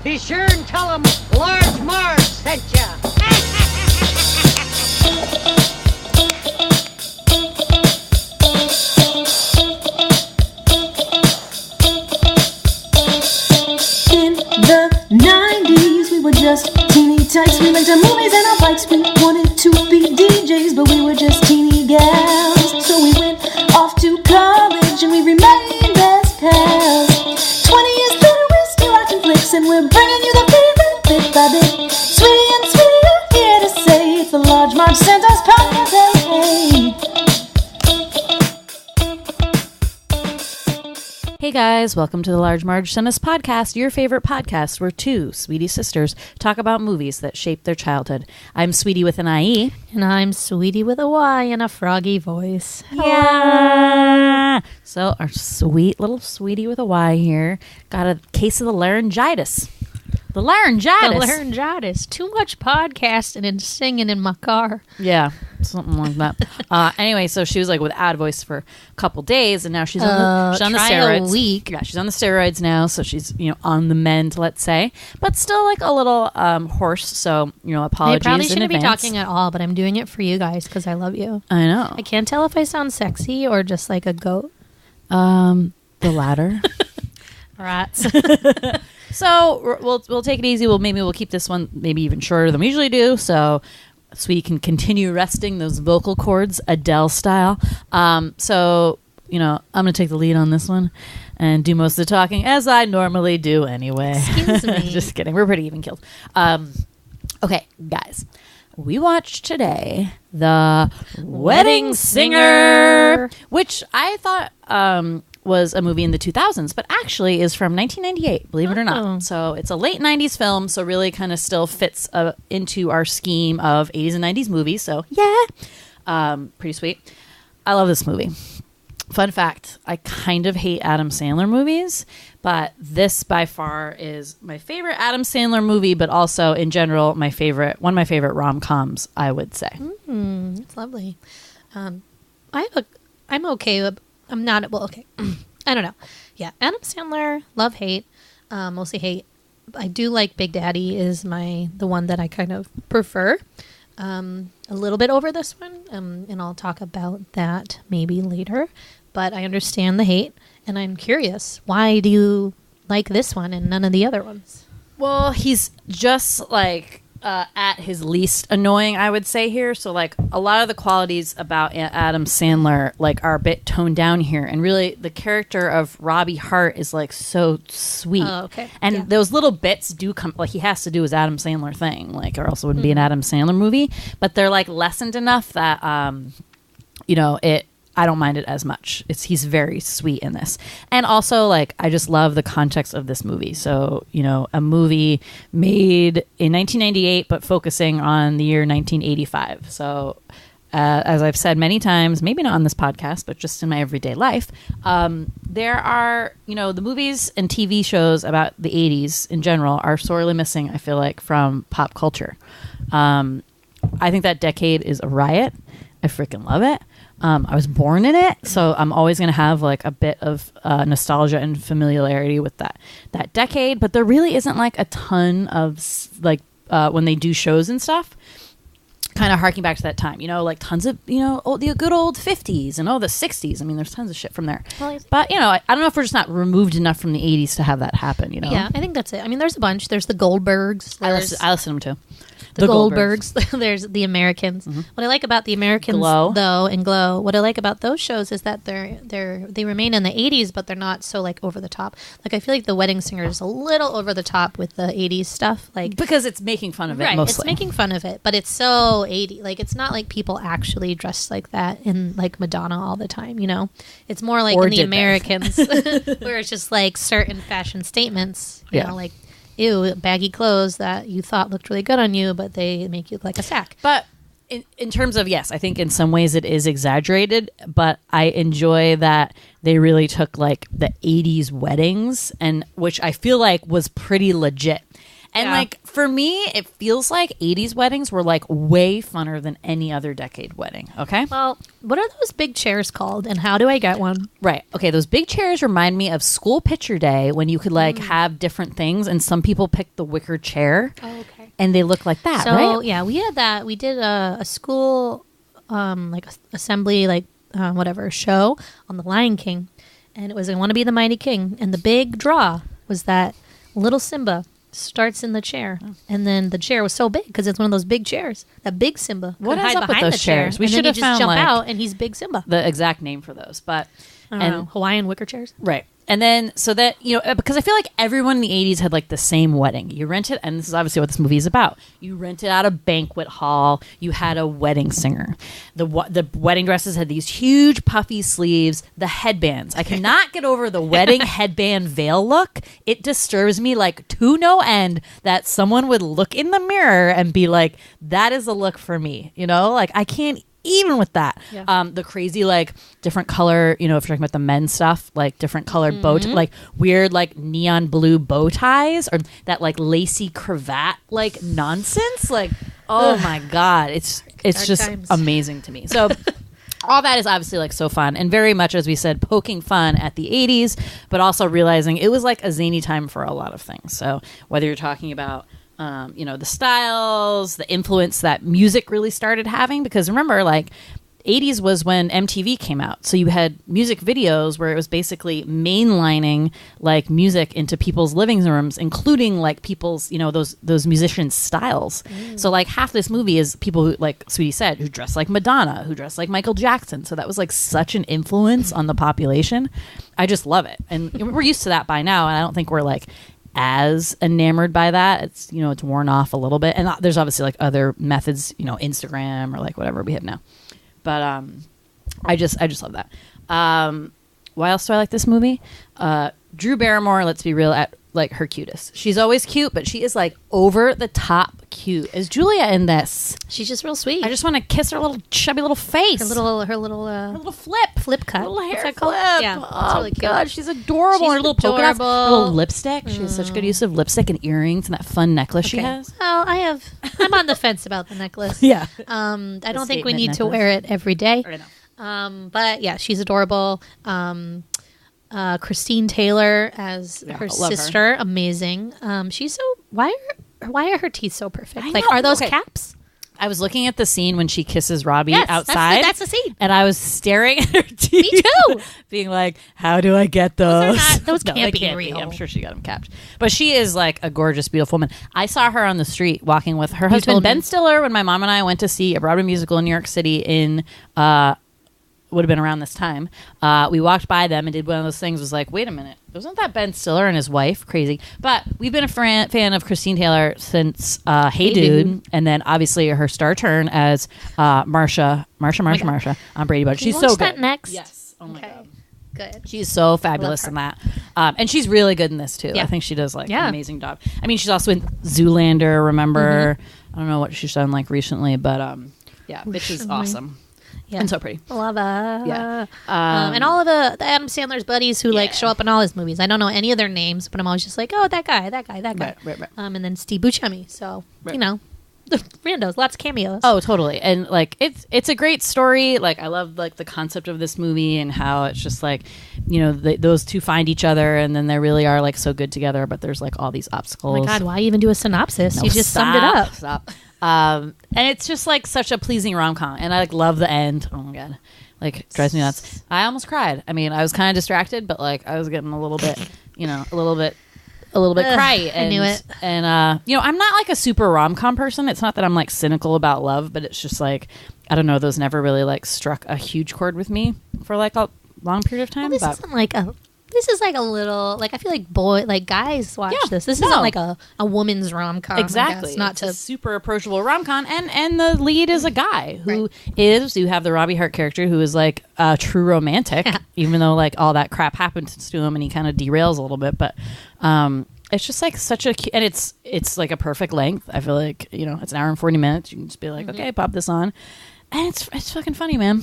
Be sure and tell them Large Marge sent ya. In the 90s, we were just teeny tykes. We liked our movies and our bikes. We wanted to be DJs, but we were just teeny gals. So we went off to college and we remained best pals. 20 years later, we're still watching flicks and we're bringing you the favorite bit by bit. Sweetie and Sweetie are here to say it's the Large Marge sent us podcast. Hey. Hey guys, welcome to the Large Marge Sent Us podcast, your favorite podcast where two Sweetie sisters talk about movies that shaped their childhood. I'm Sweetie with an IE. And I'm Sweetie with a Y and a froggy voice. Yeah! So our sweet little Sweetie with a Y here got a case of the laryngitis. The laryngitis. Too much podcasting and singing in my car. Yeah, something like that. Anyway, so she was like with ad voice for a couple days, and now she's on the steroids. A week. Yeah, she's on the steroids now, so she's on the mend, let's say, but still like a little hoarse. So apologies. I probably in shouldn't be advance. talking at all, but I'm doing it for you guys because I love you. I know. I can't tell if I sound sexy or just like a goat. The latter. Rats. So we'll take it easy. We'll keep this one maybe even shorter than we usually do, so we can continue resting those vocal cords, Adele style. So I'm gonna take the lead on this one and do most of the talking as I normally do anyway. Excuse me. Just kidding. We're pretty even killed. Okay, guys. We watched today The Wedding Singer, which I thought was a movie in the 2000s, but actually is from 1998, believe it or not. So it's a late 90s film, so really kind of still fits into our scheme of 80s and 90s movies. So yeah, pretty sweet. I love this movie. Fun fact, I kind of hate Adam Sandler movies, but this by far is my favorite Adam Sandler movie, but also in general, one of my favorite rom-coms, I would say. It's lovely. I'm okay with... I'm not... Well, okay. I don't know. Yeah, Adam Sandler, love, hate. Mostly hate. I do like Big Daddy is the one that I kind of prefer. A little bit over this one, and I'll talk about that maybe later. But I understand the hate, and I'm curious, why do you like this one and none of the other ones? Well, he's just like at his least annoying, I would say here. So like a lot of the qualities about Adam Sandler like are a bit toned down here, and really the character of Robbie Hart is like so sweet. Oh, okay. And those little bits do come, like he has to do his Adam Sandler thing, like or else it wouldn't be an Adam Sandler movie. But they're like lessened enough that I don't mind it as much. He's very sweet in this. And also, like, I just love the context of this movie. So, a movie made in 1998, but focusing on the year 1985. So, as I've said many times, maybe not on this podcast, but just in my everyday life, there are, the movies and TV shows about the 80s in general are sorely missing, I feel like, from pop culture. I think that decade is a riot. I freaking love it. I was born in it, so I'm always going to have like a bit of nostalgia and familiarity with that decade. But there really isn't like a ton of like when they do shows and stuff, kind of harking back to that time. Like tons of the good old 50s and the 60s. I mean, there's tons of shit from there. Well, but I don't know if we're just not removed enough from the 80s to have that happen. Yeah, I think that's it. I mean, there's a bunch. There's the Goldbergs. I listen to them too. The Goldbergs. There's the Americans. Mm-hmm. What I like about the Americans, Glow, what I like about those shows is that they remain in the 80s, but they're not so like over the top. Like I feel like The Wedding Singer is a little over the top with the 80s stuff, like because it's making fun of it. Right, mostly. It's making fun of it, but it's so 80. Like it's not like people actually dress like that in like Madonna all the time. It's more like in the Americans, where it's just like certain fashion statements. You know, like. Ew, baggy clothes that you thought looked really good on you, but they make you look like a sack. But in terms of, yes, I think in some ways it is exaggerated, but I enjoy that they really took like the 80s weddings, and which I feel like was pretty legit. And like for me, it feels like 80s weddings were like way funner than any other decade wedding. Okay. Well, what are those big chairs called, and how do I get one? Right. Okay. Those big chairs remind me of school picture day when you could like have different things, and some people picked the wicker chair. Oh, okay. And they look like that, So right? yeah, we had that. We did a school like assembly whatever show on the Lion King, and it was I Want to Be the Mighty King, and the big draw was that little Simba starts in the chair, and then the chair was so big because it's one of those big chairs. That big Simba What could is hide up with behind those the chair, chairs? We and then should you have just found, jump like, out, and he's Big Simba. The exact name for those, but I don't know, Hawaiian wicker chairs. right. And then, so that, you know, because I feel like everyone in the 80s had like the same wedding. You rented, and this is obviously what this movie is about. You rented out a banquet hall. You had a wedding singer. The wedding dresses had these huge puffy sleeves. The headbands. I cannot get over the wedding headband veil look. It disturbs me like to no end that someone would look in the mirror and be like, that is a look for me. You know, like I can't even with that. Yeah. The crazy like different color, you know, if you're talking about the men's stuff, like different colored bow like weird like neon blue bow ties, or that like lacy cravat like nonsense. Like, oh my God. It's Dark just times. amazing to me. So all that is obviously like so fun, and very much, as we said, poking fun at the 80s, but also realizing it was like a zany time for a lot of things. So whether you're talking about you know, the styles, the influence that music really started having, because remember, like 80s was when MTV came out. So you had music videos where it was basically mainlining like music into people's living rooms, including like people's, you know, those musicians' styles. So like half this movie is people who, like Sweetie said, who dress like Madonna, who dress like Michael Jackson. So that was like such an influence on the population. I just love it. And we're used to that by now. And I don't think we're like as enamored by that. It's, you know, it's worn off a little bit, and there's obviously like other methods, you know, Instagram or like whatever we have now, but I just love that. Why else do I like this movie? Drew Barrymore, let's be real, at like her cutest. She's always cute, but she is like over the top cute. Is Julia in this? She's just real sweet. I just want to kiss her little chubby little face. her little flip cut. Little hair What's that flip. called? Yeah, Oh that's really cute. God, she's adorable. She's Her little polka dots, her adorable. little lipstick. She has such good use of lipstick and earrings and that fun necklace she Okay. has. Well, I'm on the fence about the necklace. Yeah. I don't think we statement need to necklace. wear it every day. I know. But yeah, she's adorable. Christine Taylor as her love her. sister, amazing. She's so why are her teeth so perfect? I Like, know. are those Okay. caps? I was looking at the scene when she kisses Robbie Yes, outside. that's the scene. And I was staring at her teeth. Me too. Being like, how do I get those? Those No, can't they be real. I'm sure she got them capped. But she is like a gorgeous, beautiful woman. I saw her on the street walking with her husband, told me. Ben Stiller, when my mom and I went to see a Broadway musical in New York City in would have been around this time. We walked by them and did one of those things. Was like, wait a minute, wasn't that Ben Stiller and his wife? Crazy. But we've been a fan of Christine Taylor since Hey Dude, and then obviously her star turn as Marsha on Brady Bunch. Can you She's so watch good. that next? Yes. Oh my Okay. God. Good. She's so fabulous in that. And she's really good in this too. Yeah. I think she does like Yeah. an amazing job. I mean, she's also in Zoolander, remember? I don't know what she's done like recently, but yeah, bitch is awesome. Yeah. And so pretty. Love her. Yeah. And all of the Adam Sandler's buddies who like show up in all his movies. I don't know any of their names, but I'm always just like, oh, that guy. Right. And then Steve Buscemi. So, you know, the randos, lots of cameos. Oh, totally. And like it's a great story. Like I love like the concept of this movie and how it's just like, you know, those two find each other and then they really are like so good together, but there's like all these obstacles. Oh my God, why even do a synopsis? No, You just summed it up. Stop. And it's just like such a pleasing rom-com, and I like love the end. Oh my God, like drives me nuts. I almost cried. I mean, I was kind of distracted, but like I was getting a little bit, you know, a little bit cry. I knew it. And you know, I'm not like a super rom-com person. It's not that I'm like cynical about love, but it's just like, I don't know, those never really like struck a huge chord with me for like a long period of time. Well, but this is like a little, like I feel like guys watch Yeah, this. This no. isn't like a woman's rom-com. exactly, I guess, not it's to a super approachable rom-com, and the lead is a guy who you have the Robbie Hart character who is like a true romantic, even though like all that crap happens to him and he kind of derails a little bit, but it's just like such a and it's like a perfect length. I feel like, you know, it's an hour and 40 minutes. You can just be like, okay, pop this on, and it's fucking funny, man.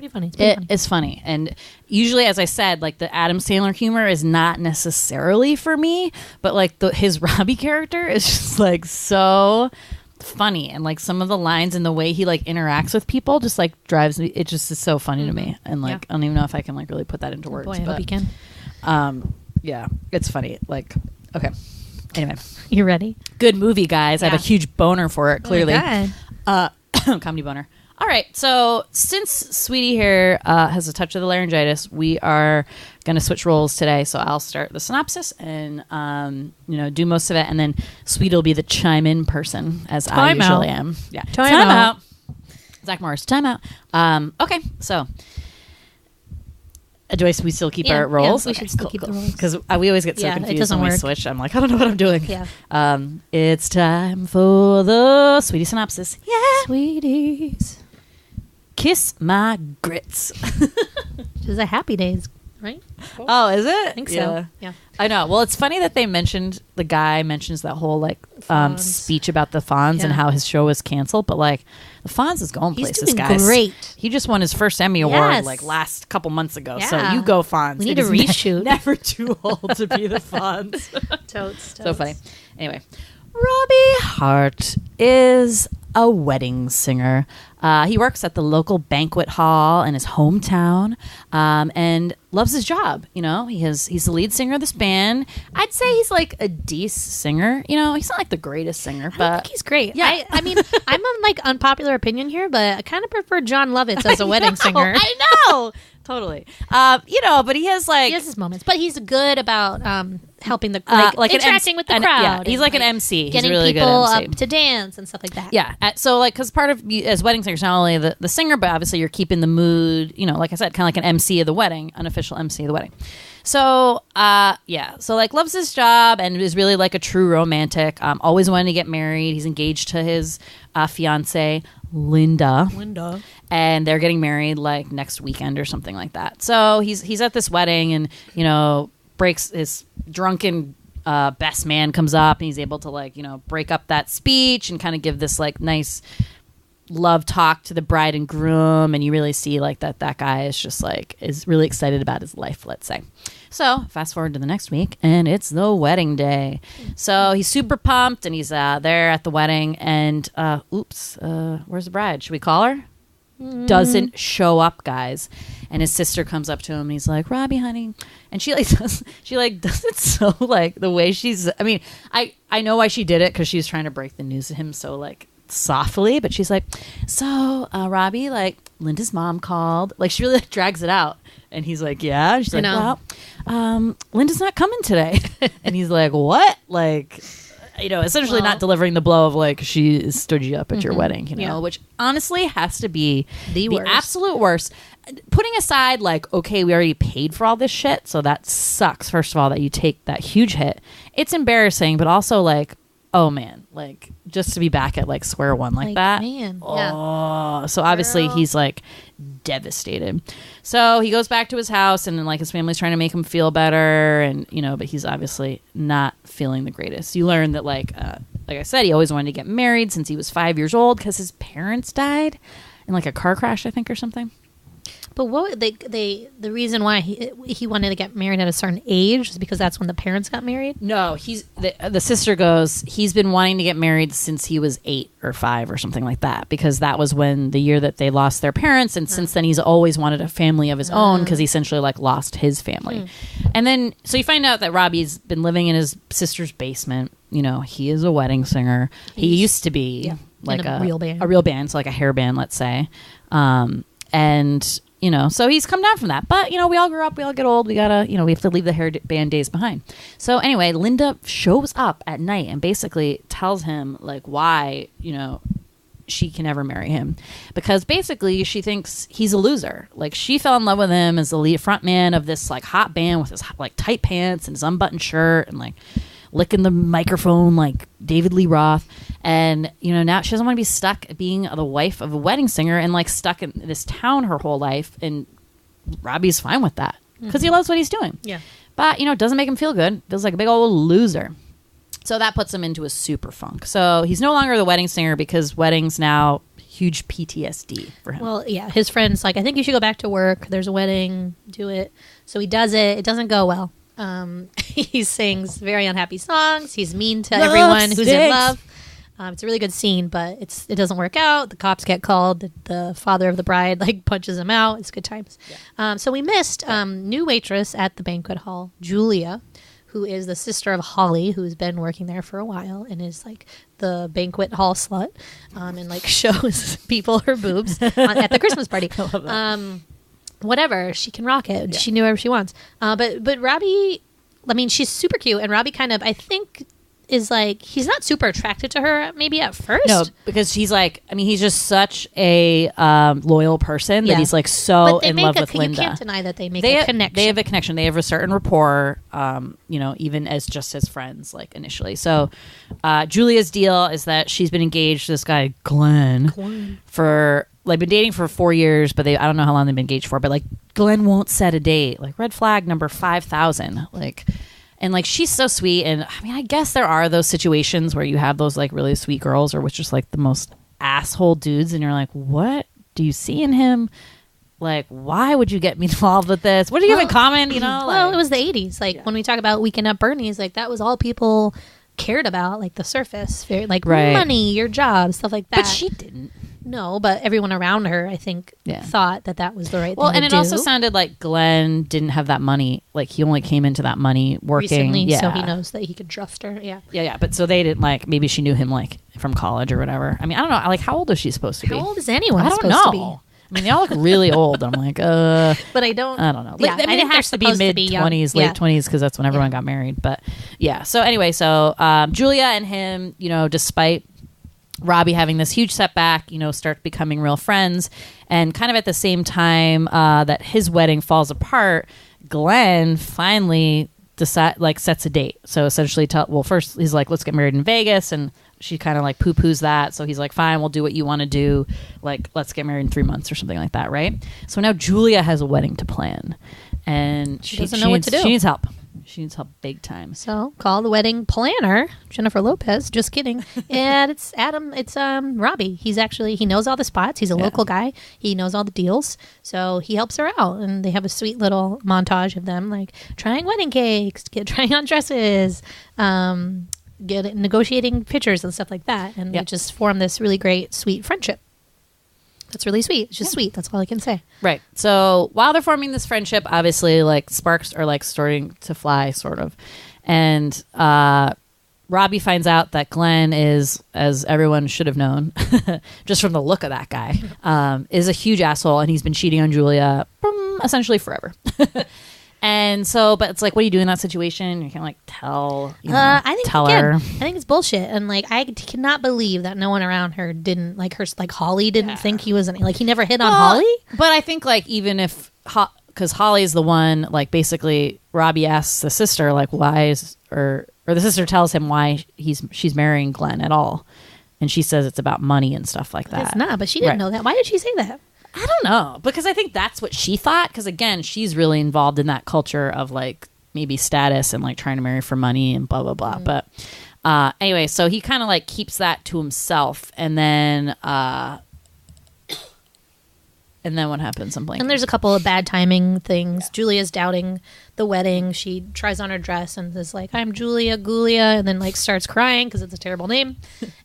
pretty funny. It's pretty funny. It's funny. And usually, as I said, like the Adam Sandler humor is not necessarily for me, but like his Robbie character is just like so funny, and like some of the lines and the way he like interacts with people just like drives me. It just is so funny to me, and like I don't even know if I can like really put that into words. Boy, I hope you can. Yeah, it's funny. Like, okay. Anyway, You ready? good movie, guys. I have a huge boner for it. Clearly, Oh my God. comedy boner. All right, so since Sweetie here has a touch of the laryngitis, we are going to switch roles today. So I'll start the synopsis and do most of it, and then Sweetie will be the chime-in person, as I usually am. Yeah, Time out. Zach Morris, time out. Okay, so we still keep our roles? Yeah, we should still keep the roles. Because we always get so Yeah, it confused doesn't when we work. switch. I'm like, I don't know what I'm doing. Yeah. It's time for the Sweetie synopsis. Yeah. Sweeties. Kiss my grits. Which is a Happy Days, right? Oh, is it? I think so. Yeah. I know. Well, it's funny that the guy mentions that whole like Fonz. speech about the Fonz and Yeah. how his show was canceled, but like the Fonz is going He's places, doing guys. great. He just won his first Emmy award Yes. like last couple months ago. Yeah. So you go Fonz. We need It a is reshoot. Never too old to be the Fonz. Totes. So funny. Anyway, Robbie Hart is a wedding singer. He works at the local banquet hall in his hometown, and loves his job. You know, he's the lead singer of this band. I'd say he's like a decent singer. You know, he's not like the greatest singer, I but think he's great. Yeah. I mean, I'm on like unpopular opinion here, but I kind of prefer John Lovitz as a wedding singer. I know, totally. But he has like He has his moments, but he's good about helping the like an interacting with the yeah, crowd. he's and, like an MC. He's getting a really good people MC. up to dance and stuff like that. Yeah. So, like, because part of as wedding singers, not only the singer, but obviously you're keeping the mood, you know, like I said, kind of like an MC of the wedding, unofficial MC of the wedding. So, So, like, loves his job and is really like a true romantic. Always wanting to get married. He's engaged to his fiance, Linda. And they're getting married like next weekend or something like that. So, he's at this wedding and, you know, breaks his drunken best man comes up and he's able to like, you know, break up that speech and kind of give this like nice love talk to the bride and groom, and you really see like that guy is just like is really excited about his life, let's say. So fast forward to the next week and it's the wedding day. So he's super pumped and he's there at the wedding and where's the bride? Should we call her? Doesn't show up, guys. And his sister comes up to him and he's like, Robbie, honey. And she does it so like the way she's, I mean, I know why she did it because she was trying to break the news to him so like softly, but she's like, so Robbie, like Linda's mom called, like she really like, drags it out. And he's like, yeah. And she's like, well, Linda's not coming today. And he's like, what? Like, you know, essentially not delivering the blow of like she stood you up at your wedding, you know, which honestly has to be the worst. absolute worst. Putting aside like, okay, we already paid for all this shit, so that sucks. First of all, that you take that huge hit. It's embarrassing, but also like, oh man, like just to be back at like square one like that. Man, oh, so obviously he's like devastated. So he goes back to his house and like his family's trying to make him feel better, and you know, but he's obviously not feeling the greatest. You learn that like I said, he always wanted to get married since he was 5 years old because his parents died in like a car crash, I think, or something. But what the reason why he wanted to get married at a certain age is because that's when the parents got married? No, the sister goes, he's been wanting to get married since he was 8 or 5 or something like that, because that was when the year that they lost their parents, and since then he's always wanted a family of his own because he essentially like lost his family. And then so you find out that Robbie's been living in his sister's basement. You know, he is a wedding singer. He used to be like a real band. A real band, so like a hair band, let's say. And you know, so he's come down from that. But, you know, we all grow up, we all get old. We gotta, you know, we have to leave the hair band days behind. So anyway, Linda shows up at night and basically tells him, like, why, you know, she can never marry him. Because basically she thinks he's a loser. Like, she fell in love with him as the lead front man of this, like, hot band with his, like, tight pants and his unbuttoned shirt and, like, licking the microphone like David Lee Roth. And, you know, now she doesn't want to be stuck being the wife of a wedding singer and like stuck in this town her whole life. And Robbie's fine with that because he loves what he's doing. Yeah. But, you know, it doesn't make him feel good. Feels like a big old loser. So that puts him into a super funk. So he's no longer the wedding singer because weddings now huge PTSD for him. Well, yeah, his friend's like, I think you should go back to work. There's a wedding. Do it. So he does it. It doesn't go well. He sings very unhappy songs. He's mean to everyone who's in love. It's a really good scene, but it doesn't work out. The cops get called. The father of the bride like punches him out. It's good times. Yeah. So we missed new waitress at the banquet hall, Julia, who is the sister of Holly, who's been working there for a while and is like the banquet hall slut, and like shows people her boobs at the Christmas party. I love that. Whatever, she can rock it. Yeah. She knew whatever she wants. But Robbie, I mean, she's super cute, and Robbie kind of, I think, is like, he's not super attracted to her maybe at first. No, because he's like, I mean, he's just such a loyal person that he's like so in love with Linda. You can't deny that they make a connection. They have a connection. They have a certain rapport, even as just as friends, like initially. So Julia's deal is that she's been engaged to this guy, Glenn. For like been dating for 4 years, but I don't know how long they've been engaged for, but like Glenn won't set a date. Like red flag number 5,000. And like she's so sweet, and I mean I guess there are those situations where you have those like really sweet girls or which just like the most asshole dudes, and you're like, what do you see in him? Like, why would you get me involved with this? What do you have in common? Well, it was the 80s. Like when we talk about Weekend at Bernie's, like that was all people cared about, like the surface, like money, your job, stuff like that. But she didn't. No, but everyone around her, I think, thought that was the right thing to do. Well, and it also sounded like Glenn didn't have that money. Like, he only came into that money working. Recently, so he knows that he could trust her. Yeah. Yeah. But so they didn't, like, maybe she knew him, like, from college or whatever. I mean, I don't know. Like, how old is she supposed to be? How old is anyone supposed to be? I mean, they all look really old. I'm like, But I don't know. Yeah, I mean, it has to be mid-20s, late 20s, because that's when everyone got married. But, yeah. So, anyway, Julia and him, despite Robbie having this huge setback, start becoming real friends. And kind of at the same time that his wedding falls apart, Glenn finally sets a date. So essentially, first he's like, let's get married in Vegas. And she kind of like poo-poos that. So he's like, fine, we'll do what you want to do. Like, let's get married in 3 months or something like that, right? So now Julia has a wedding to plan. And she doesn't know what to do. She needs help. She needs help big time. So call the wedding planner, Jennifer Lopez. Just kidding. And it's Adam. It's Robbie. He knows all the spots. He's a local guy. He knows all the deals. So he helps her out, and they have a sweet little montage of them like trying wedding cakes, trying on dresses, negotiating pictures and stuff like that. And they just form this really great, sweet friendship. That's really sweet. It's just sweet. That's all I can say. Right. So while they're forming this friendship, obviously, like sparks are like starting to fly, sort of. And Robbie finds out that Glenn is, as everyone should have known, just from the look of that guy, is a huge asshole, and he's been cheating on Julia essentially forever. And so, but it's like, what do you do in that situation? You can't like tell her. I think it's bullshit. And like, I cannot believe that no one around her didn't like her. Like Holly didn't think he was like he never hit on Holly. But I think like even if because Holly is the one, like basically Robbie asks the sister like why is or the sister tells him why she's marrying Glenn at all, and she says it's about money and stuff like that. It's not, but she didn't know that. Why did she say that? I don't know, because I think that's what she thought, because again she's really involved in that culture of like maybe status and like trying to marry for money and blah blah blah. But anyway, so he kind of like keeps that to himself, and then what happens? I'm blanking. And there's a couple of bad timing things. Julia's doubting the wedding. She tries on her dress and is like, I'm Julia Gulia, and then like starts crying because it's a terrible name.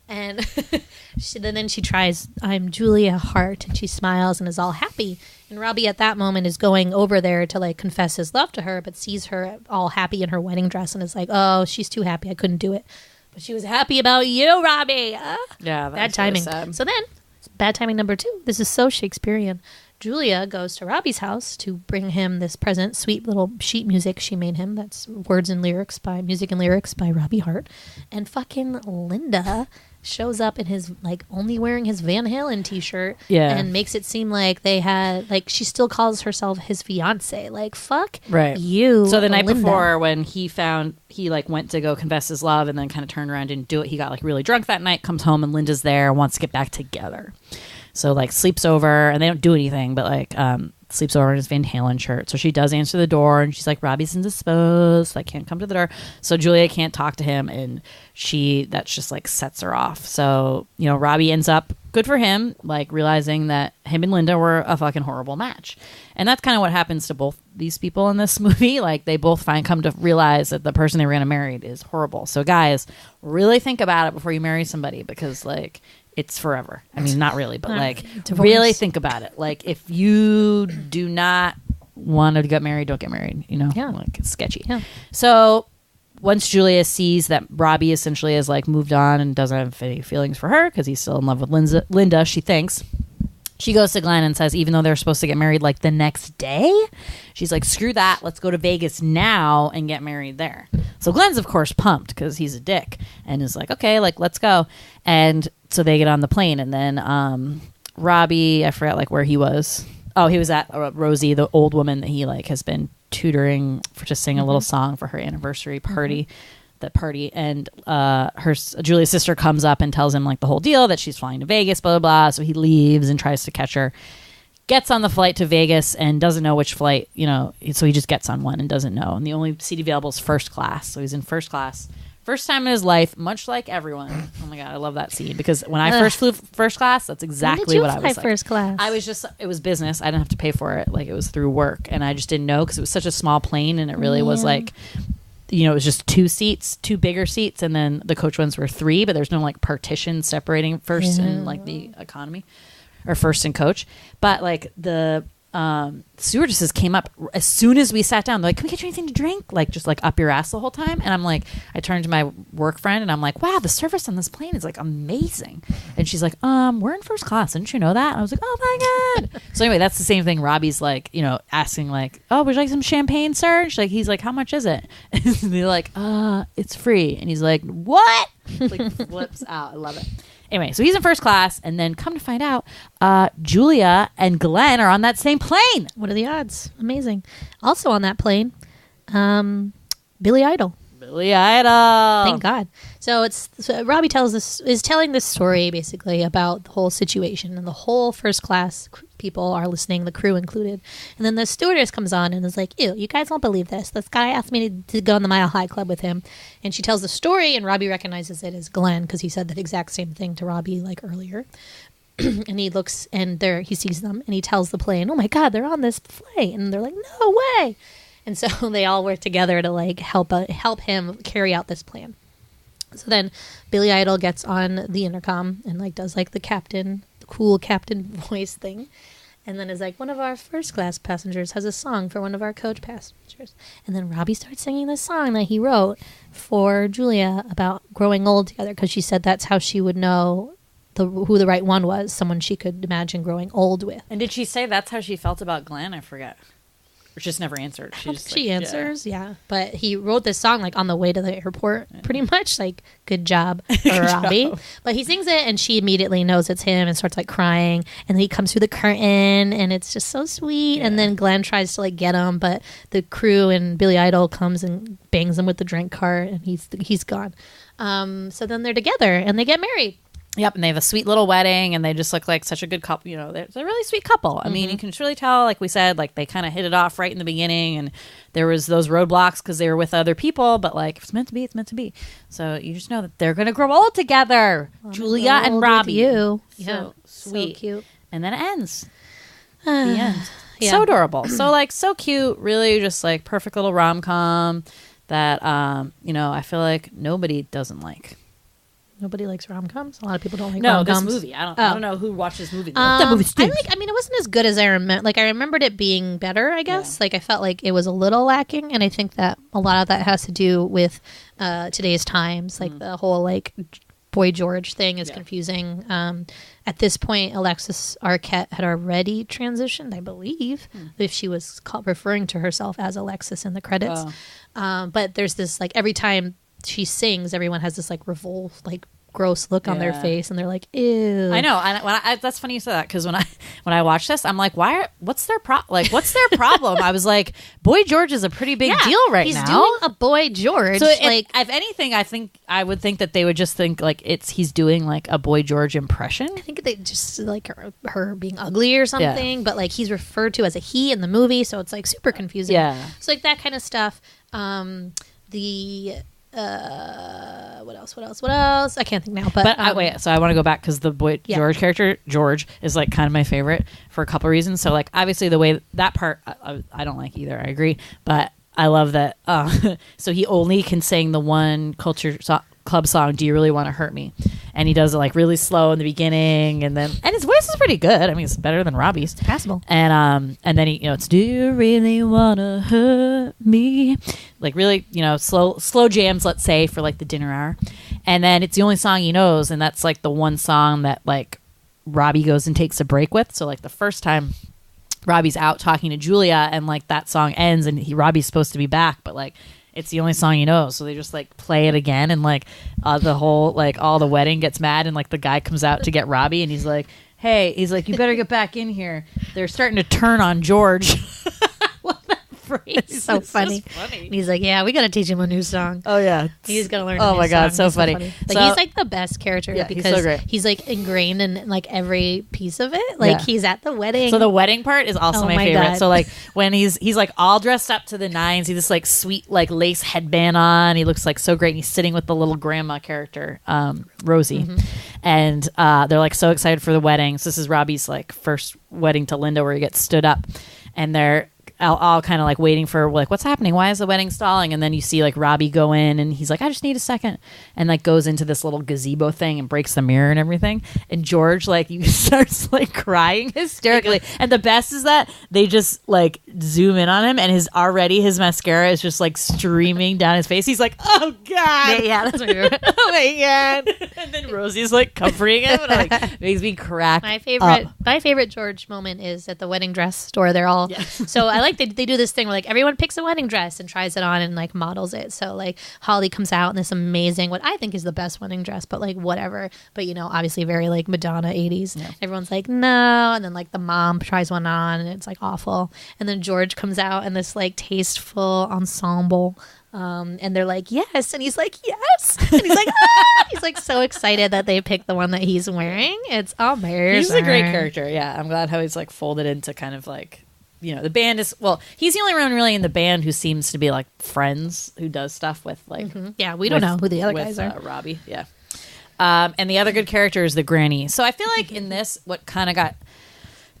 And then she tries, I'm Julia Hart, and she smiles and is all happy. And Robbie at that moment is going over there to like confess his love to her, but sees her all happy in her wedding dress and is like, oh, she's too happy. I couldn't do it. But she was happy about you, Robbie. Yeah, bad timing. Really So then, bad timing number 2. This is so Shakespearean. Julia goes to Robbie's house to bring him this present, sweet little sheet music she made him. That's music and lyrics by Robbie Hart. And fucking Linda shows up in his, like, only wearing his Van Halen t-shirt. Yeah. And makes it seem like they had, like, she still calls herself his fiance. Like, fuck you, So the night Linda. before, when he like went to go confess his love and then kind of turned around and didn't do it, he got like really drunk that night, comes home and Linda's there, wants to get back together. So like sleeps over, and they don't do anything, but like sleeps over in his Van Halen shirt. So she does answer the door, and she's like, Robbie's indisposed, like can't come to the door. So Julia can't talk to him, and that's just like sets her off. So, you know, Robbie ends up, good for him, like realizing that him and Linda were a fucking horrible match. And that's kind of what happens to both these people in this movie. Like they both come to realize that the person they were going to marry is horrible. So guys, really think about it before you marry somebody, because like it's forever. I mean, not really, but like really think about it. Like if you do not want to get married, don't get married, you know? Yeah. Like it's sketchy. Yeah. So once Julia sees that Robbie essentially has like moved on and doesn't have any feelings for her because he's still in love with Linda, she thinks, she goes to Glenn and says, even though they're supposed to get married like the next day, she's like, screw that, let's go to Vegas now and get married there. So Glenn's of course pumped because he's a dick and is like, okay, like let's go. And so they get on the plane, and then Robbie, I forgot like where he was. Oh, he was at Rosie, the old woman that he like has been tutoring to sing a little song for her anniversary party. That party, and Julia's sister comes up and tells him like the whole deal, that she's flying to Vegas, blah blah blah. So he leaves and tries to catch her, gets on the flight to Vegas and doesn't know which flight, you know, so he just gets on one and doesn't know. And the only seat available is first class, so he's in first class. First time in his life, much like everyone. Oh my god, I love that scene, because when I first flew first class, that's exactly what I was like. First class? I was just, it was business. I didn't have to pay for it. Like it was through work, and I just didn't know because it was such a small plane, and it really was like, you know, it was just two bigger seats, and then the coach ones were 3, but there's no like partition separating first and like the economy, or first and coach. But like the stewardesses came up as soon as we sat down. They're like, can we get you anything to drink? Like just like up your ass the whole time. And I'm like, I turned to my work friend and I'm like, wow, the service on this plane is like amazing. And she's like, we're in first class, didn't you know that? And I was like, oh my god. So anyway, that's the same thing. Robbie's like, you know, asking like, oh, would you like some champagne, sir? And he's like, how much is it? And they're like, it's free. And he's like, what? Like flips out. I love it. Anyway, so he's in first class, and then come to find out, Julia and Glenn are on that same plane. What are the odds? Amazing. Also on that plane, Billy Idol. Billy Idol. Thank God. So Robbie is telling this story basically about the whole situation, and the whole first class people are listening, the crew included. And then the stewardess comes on and is like, ew, you guys won't believe this. This guy asked me to go on the Mile High Club with him. And she tells the story, and Robbie recognizes it as Glenn because he said that exact same thing to Robbie like earlier. And he looks, and he sees them, and he tells the plane, oh my God, they're on this flight. And they're like, no way. And so they all work together to like help him carry out this plan. So then Billy Idol gets on the intercom and like does like the cool captain voice thing, and then is like, one of our first class passengers has a song for one of our coach passengers. And then Robbie starts singing this song that he wrote for Julia about growing old together, because she said that's how she would know who the right one was, someone she could imagine growing old with. And did she say that's how she felt about Glenn? I forget. Or just never answered. She answers, yeah. But he wrote this song like on the way to the airport, pretty much. Like, good job for Robbie. But he sings it, and she immediately knows it's him and starts like crying. And then he comes through the curtain, and it's just so sweet. Yeah. And then Glenn tries to like get him, but the crew and Billy Idol comes and bangs him with the drink cart, and he's gone. So then they're together, and they get married. Yep, and they have a sweet little wedding, and they just look like such a good couple. You know, they're a really sweet couple. I mean, you can really tell, like we said, like they kind of hit it off right in the beginning, and there was those roadblocks because they were with other people, but like if it's meant to be, it's meant to be. So you just know that they're going to grow old together, Julia and Robbie. You, so sweet, so cute, and then it ends. The end. Yeah. So adorable, so cute. Really, just like perfect little rom-com that you know, I feel like nobody doesn't like. Nobody likes rom-coms. A lot of people don't like rom-coms. No, this movie. I don't know who watched this movie. That movie stinks. I mean, it wasn't as good as I remember. Like, I remembered it being better, I guess. Yeah. Like, I felt like it was a little lacking, and I think that a lot of that has to do with today's times. Like, the whole, like, Boy George thing is confusing. At this point, Alexis Arquette had already transitioned, I believe, if she was referring to herself as Alexis in the credits. But there's this, like, every time she sings, everyone has this like revolt, like gross look on their Yeah. face, and they're like, ew. I know. That's funny you said that, because when I watched this, I'm like, what's their what's their problem? I was like, Boy George is a pretty big deal right now. He's doing a Boy George. So like, if anything, I would think that they would just think like he's doing like a Boy George impression. I think they just like her being ugly or something, but like he's referred to as a he in the movie, so it's like super confusing. Yeah. So like that kind of stuff. What else? I can't think now. But wait, so I want to go back, because the Boy Yeah. George character, George, is like kind of my favorite for a couple reasons. So like obviously the way that part I don't like either. I agree, but I love that. So he only can sing the one club song, "Do You Really Want to Hurt Me?" And he does it like really slow in the beginning, and his voice is pretty good. I mean, it's better than Robbie's. passable. And then he, it's "Do You Really Wanna Hurt Me?" Like really, slow jams, let's say, for like the dinner hour. And then it's the only song he knows, and that's like the one song that like Robbie goes and takes a break with. So like the first time Robbie's out talking to Julia, and like that song ends, and Robbie's supposed to be back, but like it's the only song he knows, so they just like play it again, and like the whole like all the wedding gets mad, and like the guy comes out to get Robbie, and he's like, "Hey," he's like, "you better get back in here. They're starting to turn on George." It's so funny. And he's like, "Yeah, we got to teach him a new song. Oh yeah, He's gonna learn." Oh my god, so funny. Like So- he's like the best character Yeah, he's because so great. he's like ingrained in like every piece of it. Like Yeah. he's at the wedding. So the wedding part is also Oh my my favorite. God. So like when he's like all dressed up to the nines, he has this like sweet like lace headband on. He looks like so great. And he's sitting with the little grandma character, Rosie, Mm-hmm. and they're like so excited for the wedding. So this is Robbie's like first wedding to Linda, where he gets stood up, and they're all kind of like waiting for like, what's happening? Why is the wedding stalling? And then you see like Robbie go in, and he's like, "I just need a second," and like goes into this little gazebo thing and breaks the mirror and everything. And George like he starts like crying hysterically. And the best is that they just like zoom in on him, and his mascara is just like streaming down his face. He's like, "Oh god." yeah, that's my favorite. Oh my god. And then Rosie's like comforting him, and it like makes me crack My up. favorite George moment is at the wedding dress store. They're all so I like they do this thing where like everyone picks a wedding dress and tries it on and like models it. So like Holly comes out in this amazing, what I think is the best wedding dress, but like whatever. But obviously very like Madonna 80s. Yeah. Everyone's like no, and then like the mom tries one on and it's like awful. And then George comes out in this like tasteful ensemble. And they're like, "Yes," and he's like, "Yes," and he's like, "Ah!" He's like so excited that they picked the one that he's wearing. It's amazing. He's a great character. Yeah, I'm glad how he's like folded into kind of like, the band is, well, he's the only one really in the band who seems to be like friends, who does stuff with like, Yeah, we don't know who the other guys are. Robbie, yeah. And the other good character is the granny. So I feel like in this, what kind of got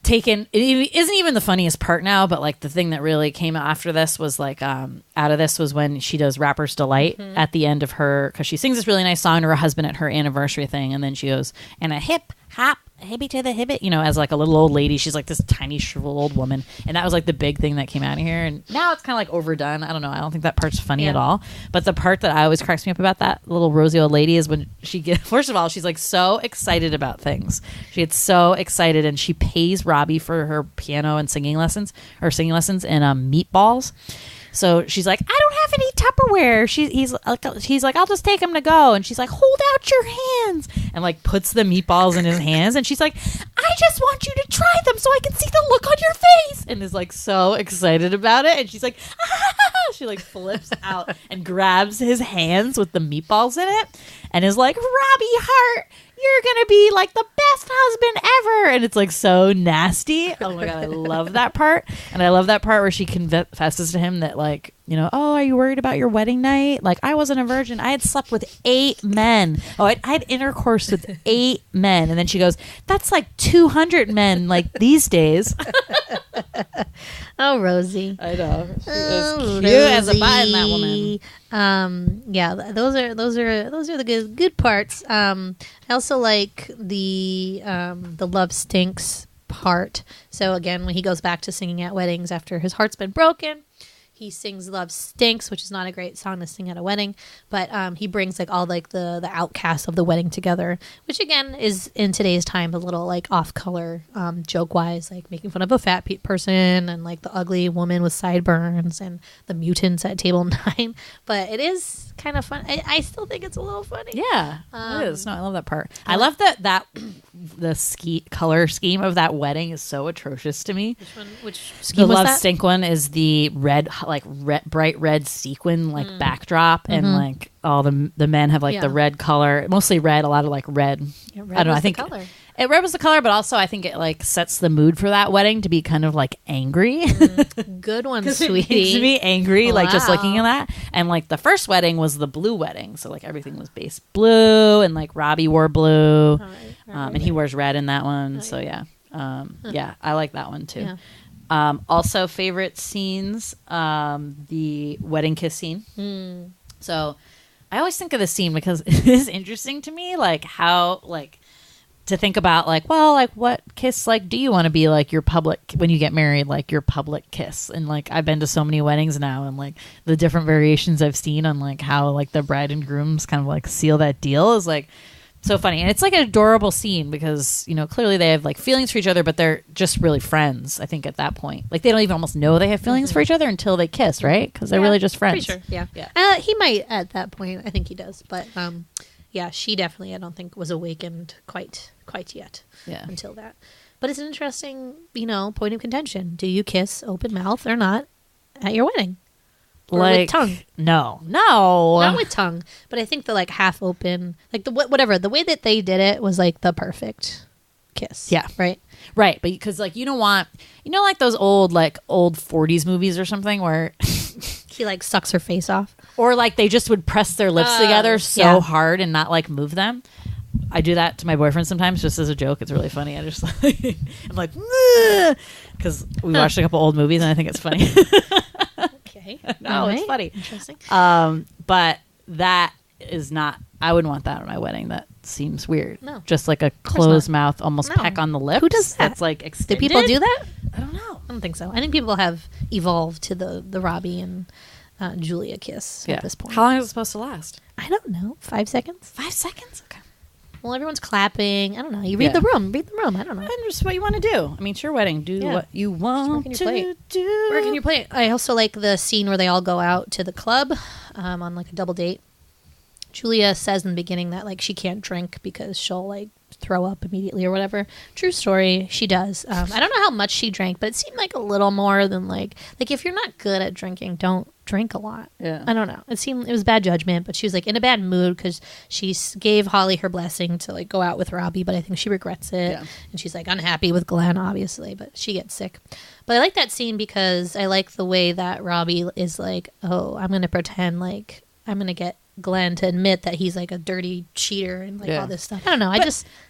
taken, it isn't even the funniest part now, but like the thing that really came after this was like out of this was when she does Rapper's Delight at the end of her, because she sings this really nice song to her husband at her anniversary thing, and then she goes, "And a hip hop hippie to the hibbit," as like a little old lady. She's like this tiny shriveled old woman, and that was like the big thing that came out of here. And now it's kind of like overdone. I don't know, I don't think that part's funny at all, but the part that I always cracks me up about that little rosy old lady is when she gets, first of all, she's like so excited about things. She gets so excited, and she pays Robbie for her piano and singing lessons and meatballs. So she's like, "I don't have any Tupperware." He's like, "I'll just take him to go." And she's like, "Hold out your hands," and like puts the meatballs in his hands. And she's like, "I just want you to try them so I can see the look on your face," and is like so excited about it. And she's like, "Ah!" She like flips out and grabs his hands with the meatballs in it, and is like, "Robbie Hart, you're gonna be like the best husband ever." And it's like so nasty. Oh my god, I love that part. And I love that part where she confesses to him that like, "Oh, are you worried about your wedding night? Like, I wasn't a virgin. I had slept with 8 men. Oh, I had intercourse with 8 men." And then she goes, "That's like 200 men like these days." Oh, Rosie. I know. She Oh, was cute as a button, that Rosie. woman. Yeah, those are the good parts. I also like the love stinks part. So again, when he goes back to singing at weddings after his heart's been broken, He sings "Love Stinks," which is not a great song to sing at a wedding, but he brings like all like the outcasts of the wedding together, which again is in today's time a little like off color, joke wise, like making fun of a fat person and like the ugly woman with sideburns and the mutants at table 9. But it is kind of fun. I still think it's a little funny. Yeah, it is. No, I love that part. I love that the color scheme of that wedding is so atrocious to me. Which The scheme was Love that? Stink one is the red, like bright red sequin, like backdrop, and like all the men have like the red color, mostly red. A lot of like red. Yeah, I don't know. I think color. red was the color, but also I think it like sets the mood for that wedding to be kind of like angry. Good one, It sweetie. makes me angry, like just looking Wow. at that. And like the first wedding was the blue wedding, so like everything was base blue, and like Robbie wore blue, and he wears red in that one. So yeah, yeah, I like that one too. Yeah. Also, favorite scenes, the wedding kiss scene. So I always think of this scene because it is interesting to me, like how like to think about like, well, like what kiss like do you want to be like your public when you get married, like your public kiss. And like I've been to so many weddings now, and like the different variations I've seen on like how like the bride and grooms kind of like seal that deal is like so funny. And it's like an adorable scene because, you know, clearly they have like feelings for each other, but they're just really friends, I think, at that point. Like they don't even almost know they have feelings for each other until they kiss, right? Because they're really just friends. Pretty sure. Yeah. Yeah. He might at that point. I think he does. But yeah, she definitely, I don't think, was awakened quite yet. Yeah. Until that. But it's an interesting, you know, point of contention. Do you kiss open mouth or not at your wedding? Or Like with tongue? No. Not with tongue, but I think the like half open, like the whatever, the way that they did it was like the perfect kiss. Yeah. Right. Right, but because like you don't want, you know, like those old 40s movies or something where He like sucks her face off. or like they just would press their lips together so yeah. hard and not like move them. I do that to my boyfriend sometimes just as a joke. It's really funny. I just like I'm like because we watched a couple old movies and I think it's funny. Okay. No, it's funny. Interesting. But that is not. I wouldn't want that at my wedding. That seems weird. No. Just like a course closed not. mouth, almost No. peck on the lips. Who does that? That's like Do extended. people do that? I don't know. I don't think so. I think people have evolved to the Robbie and Julia kiss at this point. How long is it supposed to last? I don't know. 5 seconds? 5 seconds? Okay. Well, everyone's clapping. I don't know. You read Yeah. the room. Read the room. I don't know. And just what you want to do. I mean, it's your wedding. Do Yeah. what you want your to plate. do. Where can you play it? I also like the scene where they all go out to the club on like a double date. Julia says in the beginning that like she can't drink because she'll like throw up immediately or whatever. True story. She does. I don't know how much she drank, but it seemed like a little more than like if you're not good at drinking, don't drink a lot. Yeah. I don't know. It was bad judgment, but she was like in a bad mood because she gave Holly her blessing to like go out with Robbie, but I think she regrets it. Yeah. And she's like unhappy with Glenn, obviously, but she gets sick. But I like that scene because I like the way that Robbie is like, oh, I'm going to pretend like I'm going to get Glenn to admit that he's like a dirty cheater and like Yeah. all this stuff. I don't know.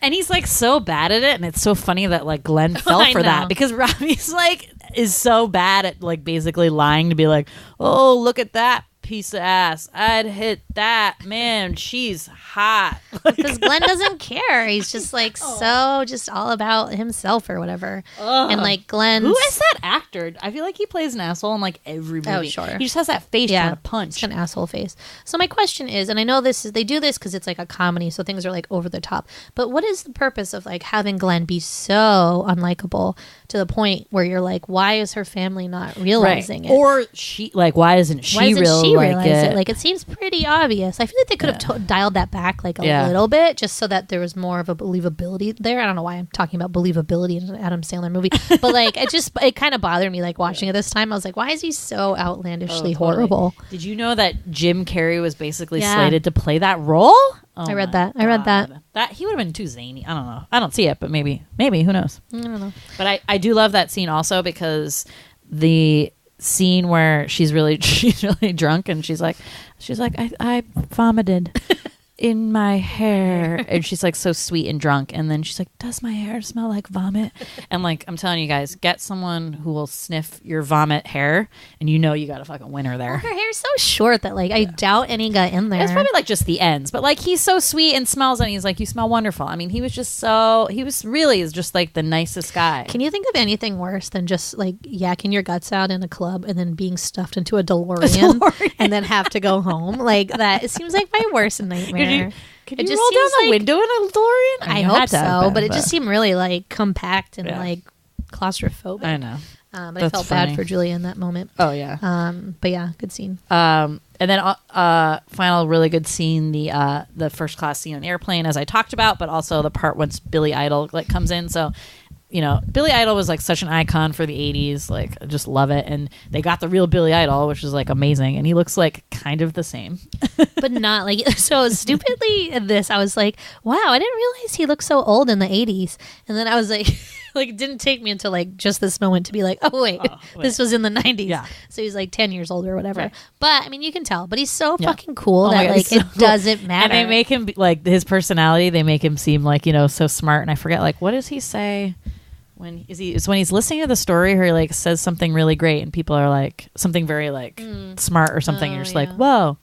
And he's like so bad at it, and it's so funny that like Glenn fell I for that know. because Robbie's like is so bad at like basically lying to be like, oh, look at that piece of ass. I'd hit that. Man, she's hot. because Glenn doesn't care. He's just like so just all about himself or whatever. And like Glenn, Who is that actor? I feel like he plays an asshole in like every movie. Oh, sure. He just has that face you want to It's punch. an asshole face. So my question is, and I know they do this because it's like a comedy, so things are like over the top. But what is the purpose of like having Glenn be so unlikable to the point where you're like, why is her family not realizing it? Or she like why isn't she Why doesn't she like realize it? Like it seems pretty obvious. I feel like they could have dialed that back like a little bit, just so that there was more of a believability there. I don't know why I'm talking about believability in an Adam Sandler movie, but like it kind of bothered me like watching it this time. I was like, why is he so outlandishly horrible? Did you know that Jim Carrey was basically Yeah. slated to play that role? Oh I read my that. I read that. God. That he would have been too zany. I don't know. I don't see it, but maybe who knows? I don't know. But I do love that scene also because the scene where she's really drunk and she's like I vomited. in my hair? And she's like so sweet and drunk. And then she's like, does my hair smell like vomit? And like, I'm telling you guys, get someone who will sniff your vomit hair, and you know you got a fucking winner there. Her hair's so short that like I doubt any got in there. It's probably like just the ends, but like he's so sweet and smells, and he's like, you smell wonderful. I mean, he was really just like the nicest guy. Can you think of anything worse than just like yakking your guts out in a club and then being stuffed into a DeLorean, and then have to go home? Like that, it seems like my worst nightmare. Could you roll down the window in a DeLorean? I hope so, but it just seemed really like compact and like claustrophobic. I know. But I felt bad for Julia in that moment. Oh yeah. But yeah, good scene. And then final really good scene, the first class scene on the airplane, as I talked about, but also the part once Billy Idol like comes in. So, you know, Billy Idol was like such an icon for the 80s. Like, I just love it. And they got the real Billy Idol, which is like amazing. And he looks like kind of the same. But not like, so stupidly in this, I was like, wow, I didn't realize he looked so old in the 80s. And then I was like, like, it didn't take me until like just this moment to be like, oh, wait. This was in the 90s. Yeah. So he's like 10 years old or whatever. Right. But I mean, you can tell. But he's so fucking cool that like it doesn't matter. And they make him, like, his personality, they make him seem like, you know, so smart. And I forget, like, what does he say? It's when he's listening to the story, or he like says something really great, and people are like something very like smart or something. And you're just like, whoa,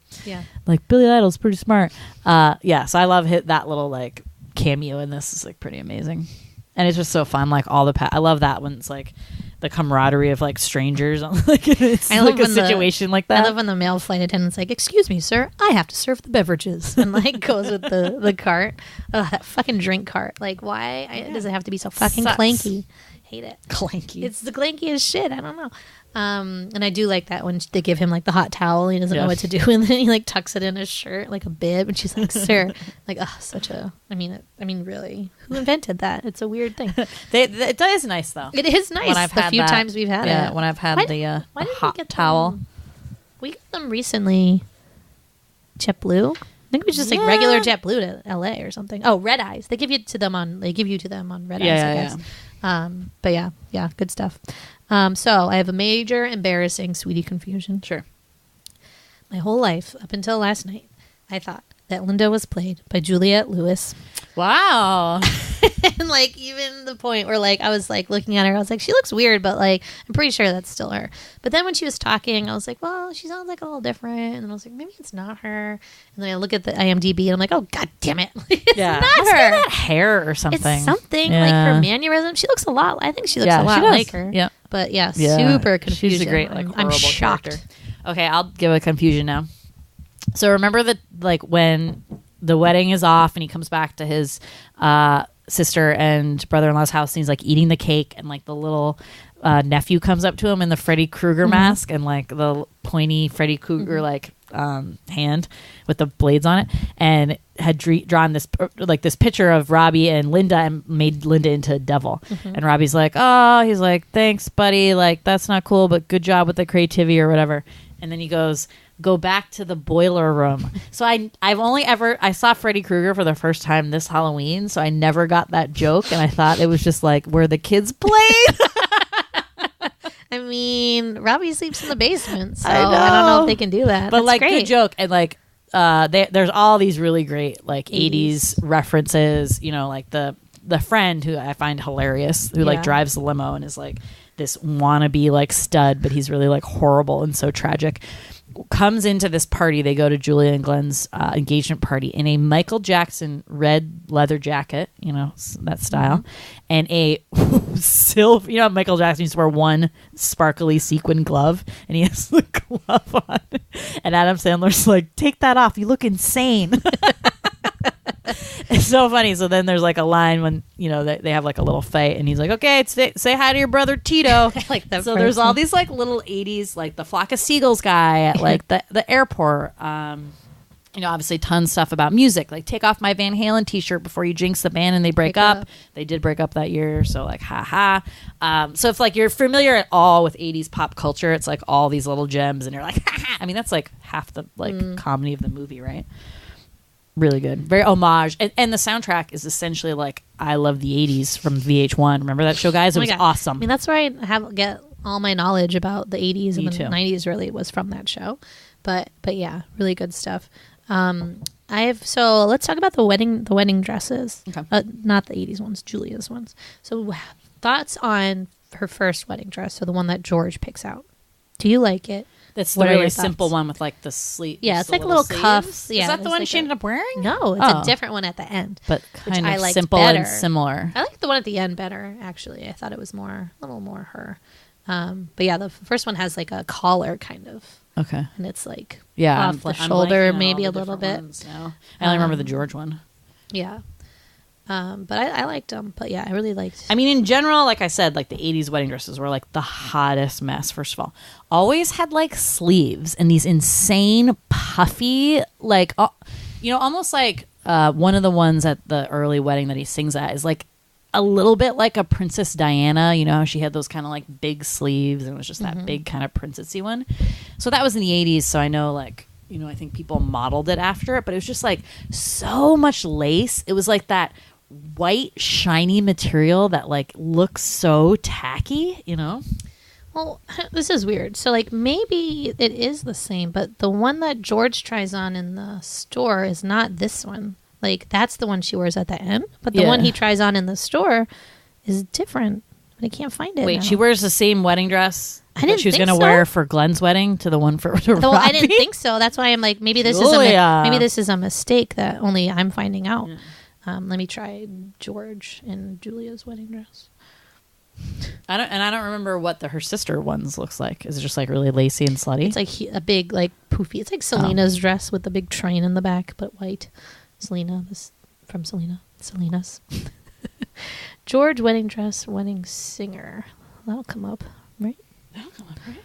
like Billy Idol's pretty smart. So I love that little like cameo in this. Is like pretty amazing, and it's just so fun. Like all I love that when it's like the camaraderie of like strangers. Like it's like a situation like that. I love when the male flight attendant's like, "Excuse me, sir, I have to serve the beverages," and like goes with the cart. Oh, that fucking drink cart. Like, why does it have to be so fucking clanky? Hate it. Clanky. It's the clankiest shit. I don't know. And I do like that when they give him like the hot towel, he doesn't know what to do, and then he like tucks it in his shirt like a bib, and she's like, "Sir," like, such a. I mean, really, who invented that? It's a weird thing. It is nice though. It is nice. When I've had the few times we've had it. When I've had the hot towel. We got them recently. JetBlue. I think it was just like regular JetBlue to LA or something. Oh, Red Eyes. They give you to them on Red Eyes, I guess. But yeah, good stuff. So I have a major embarrassing sweetie confusion. Sure. My whole life, up until last night, I thought that Linda was played by Juliette Lewis. Wow. And like even the point where like I was like looking at her, I was like, she looks weird, but like I'm pretty sure that's still her. But then when she was talking, I was like, well, she sounds like a little different. And then I was like, maybe it's not her. And then I look at the IMDb and I'm like, oh god damn it. It's not her. That hair or something. It's something like her mannerism. She looks a lot. I think she looks a lot like her. Yeah. But super confusing. She's a great like horrible I'm shocked. character. Okay, I'll give a confusion now. So remember that like when the wedding is off and he comes back to his sister and brother-in-law's house and he's like eating the cake, and like the little nephew comes up to him in the Freddy Krueger mask and like the pointy Freddy Krueger like hand with the blades on it, and had drawn this like this picture of Robbie and Linda and made Linda into a devil. And Robbie's like, oh, he's like, thanks buddy, like that's not cool, but good job with the creativity or whatever. And then he goes, go back to the boiler room. So I saw Freddy Krueger for the first time this Halloween, so I never got that joke, and I thought it was just like where the kids played. I mean, Robbie sleeps in the basement, so I don't know if they can do that. But that's like great. good joke, and like there's all these really great like 80s references, you know, like the friend who I find hilarious, who like drives the limo and is like this wannabe like stud, but he's really like horrible and so tragic, comes into this party. They go to Julia and Glenn's engagement party in a Michael Jackson red leather jacket, you know, that style, and a silver, you know, Michael Jackson used to wear one sparkly sequin glove, and he has the glove on, and Adam Sandler's like, take that off, you look insane. It's so funny. So then there's like a line when, you know, they have like a little fight, and he's like, okay, say hi to your brother Tito. Like that. So there's all these like little 80s, like the Flock of Seagulls guy at like the airport. You know, obviously tons of stuff about music, like take off my Van Halen t-shirt before you jinx the band and they break up. They did break up that year, so like haha. So if like you're familiar at all with 80s pop culture, it's like all these little gems, and you're like, haha. I mean, that's like half the like comedy of the movie, right? Really good. Very homage. And the soundtrack is essentially like I Love the 80s from VH1. Remember that show, guys? It was awesome. I mean, that's where I get all my knowledge about the 80s and the too. 90s really was from that show. But yeah, really good stuff. So let's talk about the wedding dresses. Okay. Not the 80s ones, Julia's ones. So thoughts on her first wedding dress, so the one that George picks out. Do you like it? That's the What are really your simple thoughts? one with like the sleeve. Yeah, just it's like the little sleeves. cuffs. Yeah, Is that the it's one like she ended up wearing? No, it's a different one at the end. But which kind I of liked simple better. and similar. I like the one at the end better, actually. I thought it was a little more her. But yeah, the first one has like a collar kind of. Okay. And it's like Yeah, off the I'm shoulder, blanking on maybe all a the little different bit. ones now. I only remember the George one. Yeah. But I liked them. But yeah, I really liked. I mean, in general, like I said, like the 80s wedding dresses were like the hottest mess, first of all. Always had like sleeves and these insane puffy, like, almost like one of the ones at the early wedding that he sings at is like a little bit like a Princess Diana. You know how she had those kind of like big sleeves and it was just that big kind of princessy one. So that was in the 80s. So I know like, I think people modeled it after it, but it was just like so much lace. It was like that white shiny material that like looks so tacky, Well, this is weird. So like maybe it is the same, but the one that George tries on in the store is not this one. Like that's the one she wears at the end, but the one he tries on in the store is different. But I can't find it. Wait, now. she wears the same wedding dress I didn't she was think going to so. wear for Glenn's wedding to the one for Well, Robbie? I didn't think so. That's why I'm like, maybe this is a mistake that only I'm finding out. Let me try George and Julia's wedding dress. I don't remember what her sister ones looks like. Is it just like really lacy and slutty? It's like a big like poofy. It's like Selena's dress with the big train in the back, but white. Selena, this from Selena. Selena's. George wedding dress, wedding singer. That'll come up, right? That'll come up, right?